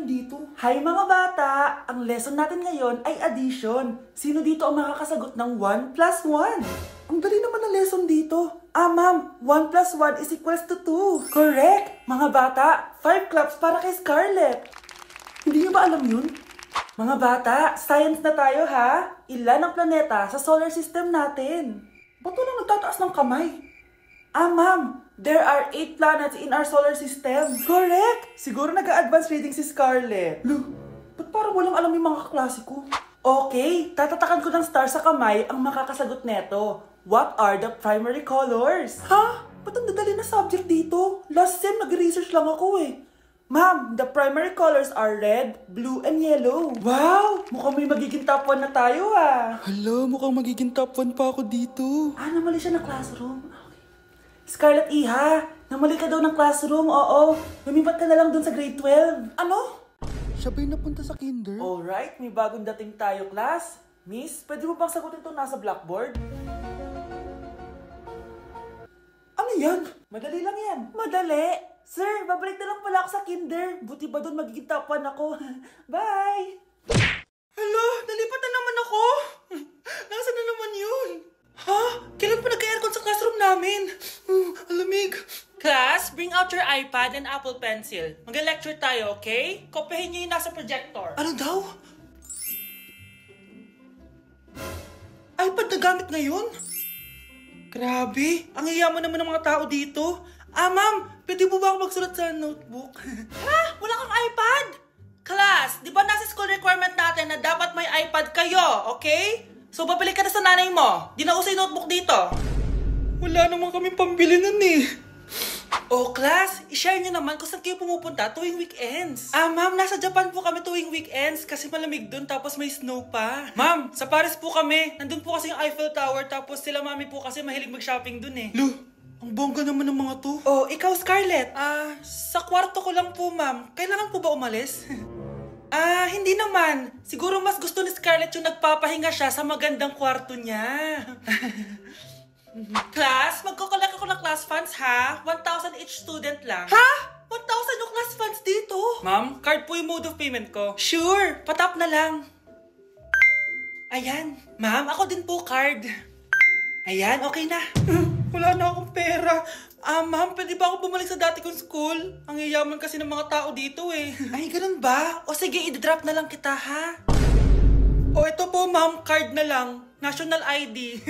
dito? Hi mga bata! Ang lesson natin ngayon ay addition. Sino dito ang makakasagot ng 1 plus 1? Ang dali naman ang lesson dito. Ah, ma'am, 1 plus 1 is equals to 2. Correct! Mga bata, 5 claps para kay Scarlett. Hindi niyo ba alam yun? Mga bata, science na tayo ha. Ilan ang planeta sa solar system natin? Ba't walang nagtataas ng kamay? Ah, ma'am, there are 8 planets in our solar system. Correct! Siguro nag-a-advance reading si Scarlett. Look, ba't parang walang alam yung mga kaklase ko? Okay, tatatakan ko ng star sa kamay ang makakasagot neto. What are the primary colors? Ha? Ba't ang dadali na subject dito? Last sem, nag-research lang ako eh. Ma'am, the primary colors are red, blue, and yellow. Wow! Mukhang may magiging top 1 na tayo ah. Hala, mukhang magiging top 1 pa ako dito. Ah, namali siya na classroom. Scarlett Iha, namali ka daw ng classroom, oo. Lumipat ka na lang dun sa grade 12. Ano? Siya ba'y napunta sa kinder? Alright, may bagong dating tayo, class. Miss, pwede mo bang sagutin itong nasa blackboard? Ano yan? Madali lang yan. Madali? Sir, babalik na lang pala ako sa kinder. Buti ba doon magiging top 1 ako? Bye! Hello, nalipat na naman ako. Nasaan na naman yun? Ha? Kailan pa nagka-aircon sa classroom namin? Alamig. Class, bring out your iPad and Apple Pencil. Mag-lecture tayo, okay? Kopyahin niyo yung nasa projector. Ano daw? iPad na gamit ngayon? Grabe, ang yayaman naman ng mga tao dito. Ah, ma'am, pwede mo ba ako magsulat sa notebook? Ha? Wala kang iPad? Class, di ba nasa school requirement natin na dapat may iPad kayo, okay? So, babalik ka na sa nanay mo. Di na uso yung notebook dito. Wala naman kami pambili nun eh. Oh, class, i-share nyo naman kung saan kayo pumupunta tuwing weekends. Ah, ma'am, nasa Japan po kami tuwing weekends kasi malamig dun tapos may snow pa. Ma'am, sa Paris po kami. Nandun po kasi yung Eiffel Tower tapos sila mami po kasi mahilig mag-shopping dun eh. Lu, ang bongga naman ng mga to. Oh, ikaw Scarlett. Sa kwarto ko lang po, ma'am. Kailangan po ba umalis? Hindi naman. Siguro mas gusto ni Scarlett yung nagpapahinga siya sa magandang kwarto niya. Class, magkukulek ako ng class funds ha? 1,000 each student lang. Ha? 1,000 yung class funds dito? Ma'am, card po yung mode of payment ko. Sure, patap na lang. Ayan. Ma'am, ako din po card. Ayan, okay na. Wala na akong pera. Ma'am, pwede ba ako bumalik sa dati kong school? Ang yayaman kasi ng mga tao dito eh. Ay, ganun ba? O sige, i-drop na lang kita ha? O ito po ma'am, card na lang. National ID.